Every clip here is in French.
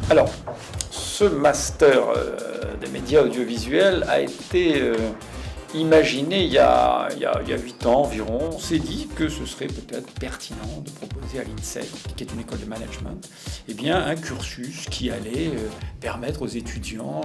Alors, ce master des médias audiovisuels a été imaginé il y a 8 ans environ. On s'est dit que ce serait peut-être pertinent de proposer à l'INSEE, qui est une école de management, eh bien, un cursus qui allait permettre aux étudiants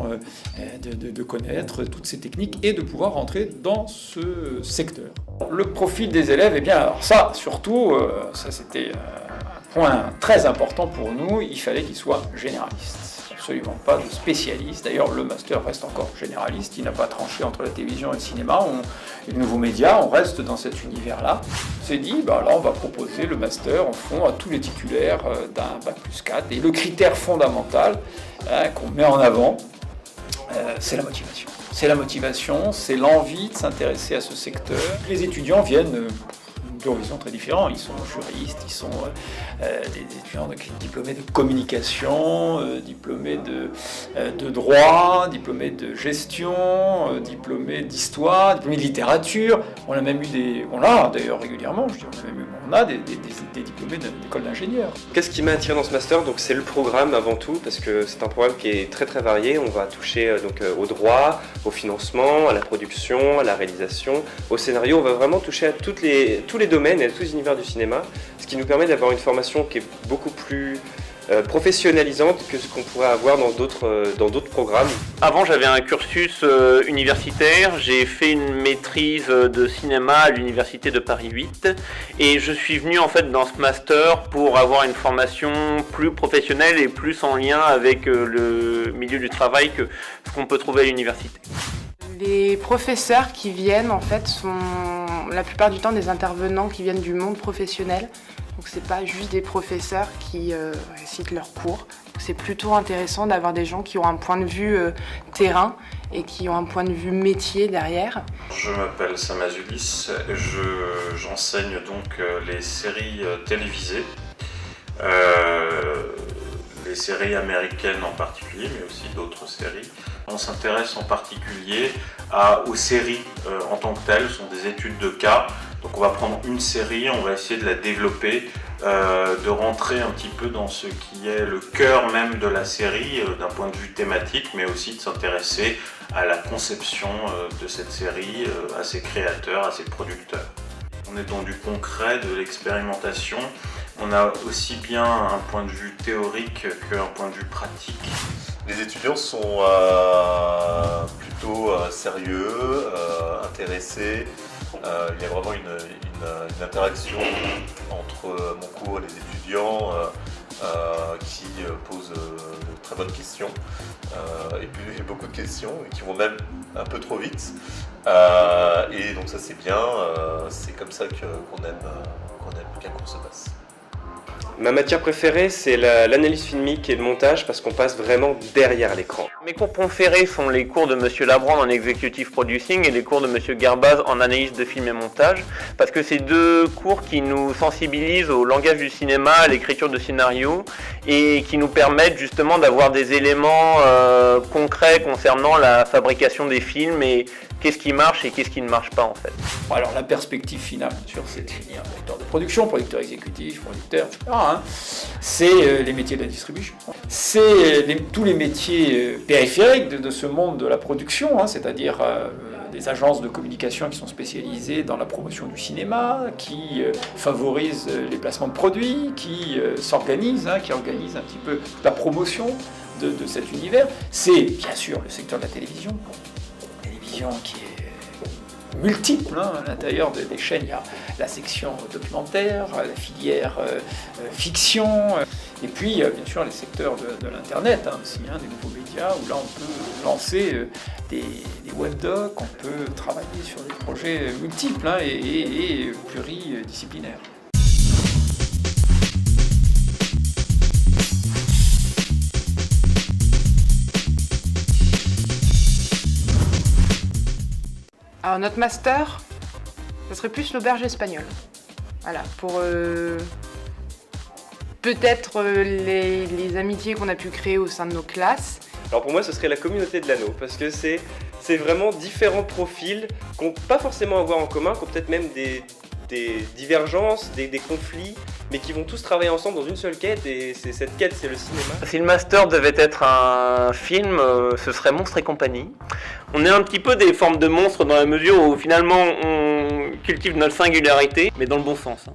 de connaître toutes ces techniques et de pouvoir rentrer dans ce secteur. Le profil des élèves, eh bien, alors ça, surtout, ça c'était un point très important pour nous, il fallait qu'ils soient généralistes. Absolument pas de spécialistes. D'ailleurs, le master reste encore généraliste. Il n'a pas tranché entre la télévision et le cinéma et le nouveau média. On reste dans cet univers-là. On s'est dit, là, on va proposer le master en fond à tous les titulaires d'un Bac+4. Et le critère fondamental qu'on met en avant, c'est la motivation. C'est la motivation, c'est l'envie de s'intéresser à ce secteur. Les étudiants viennent d'horizons très différents. Ils sont juristes, ils sont des étudiants diplômés de communication, diplômés de droit, diplômés de gestion, diplômés d'histoire, diplômés de littérature. On a même eu on a d'ailleurs régulièrement, on a des diplômés d'école d'ingénieurs. Qu'est-ce qui m'a attiré dans ce master? Donc c'est le programme avant tout, parce que c'est un programme qui est très très varié. On va toucher au droit, au financement, à la production, à la réalisation, au scénario. On va vraiment toucher à tous les domaines et à tous les univers du cinéma, ce qui nous permet d'avoir une formation qui est beaucoup plus professionnalisante que ce qu'on pourrait avoir dans d'autres programmes. Avant, j'avais un cursus universitaire. J'ai fait une maîtrise de cinéma à l'université de Paris 8 et je suis venu en fait dans ce master pour avoir une formation plus professionnelle et plus en lien avec le milieu du travail que ce qu'on peut trouver à l'université. Les professeurs qui viennent en fait sont la plupart du temps des intervenants qui viennent du monde professionnel. Donc c'est pas juste des professeurs qui récitent leurs cours. C'est plutôt intéressant d'avoir des gens qui ont un point de vue terrain et qui ont un point de vue métier derrière. Je m'appelle Sam Azulis, j'enseigne donc les séries télévisées, les séries américaines en particulier, mais aussi d'autres séries. On s'intéresse en particulier aux séries en tant que telles, ce sont des études de cas. Donc on va prendre une série, on va essayer de la développer, de rentrer un petit peu dans ce qui est le cœur même de la série, d'un point de vue thématique, mais aussi de s'intéresser à la conception de cette série, à ses créateurs, à ses producteurs. On est dans du concret, de l'expérimentation. On a aussi bien un point de vue théorique qu'un point de vue pratique. Les étudiants sont plutôt sérieux, intéressés. Il y a vraiment une interaction entre mon cours et les étudiants qui posent de très bonnes questions. Et puis beaucoup de questions qui vont même un peu trop vite. Et donc ça c'est bien, c'est comme ça qu'on aime qu'un cours se passe. Ma matière préférée, c'est l'analyse filmique et le montage parce qu'on passe vraiment derrière l'écran. Mes cours préférés sont les cours de Monsieur Labrand en Executive Producing et les cours de Monsieur Gerbaz en analyse de film et montage parce que c'est deux cours qui nous sensibilisent au langage du cinéma, à l'écriture de scénario et qui nous permettent justement d'avoir des éléments concrets concernant la fabrication des films et qu'est-ce qui marche et qu'est-ce qui ne marche pas en fait. Alors la perspective finale, bien sûr, c'est de devenir directeur de production, producteur exécutif, producteur, etc. C'est les métiers de la distribution. C'est tous les métiers périphériques de ce monde de la production, c'est-à-dire des agences de communication qui sont spécialisées dans la promotion du cinéma, qui favorisent les placements de produits, qui s'organisent, qui organisent un petit peu la promotion de cet univers. C'est bien sûr le secteur de la télévision. Qui est multiple, à l'intérieur des chaînes, il y a la section documentaire, la filière fiction, et puis bien sûr les secteurs de l'internet, aussi, des nouveaux médias, où là on peut lancer des webdocs, on peut travailler sur des projets multiples et pluridisciplinaires. Alors notre master, ça serait plus l'auberge espagnole. Voilà, pour peut-être les amitiés qu'on a pu créer au sein de nos classes. Alors pour moi, ce serait la communauté de l'anneau, parce que c'est vraiment différents profils qui n'ont pas forcément à voir en commun, qui ont peut-être même des des divergences, des conflits, mais qui vont tous travailler ensemble dans une seule quête, et cette quête, c'est le cinéma. Si le master devait être un film, ce serait Monstres et compagnie. On est un petit peu des formes de monstres dans la mesure où finalement on cultive notre singularité, mais dans le bon sens.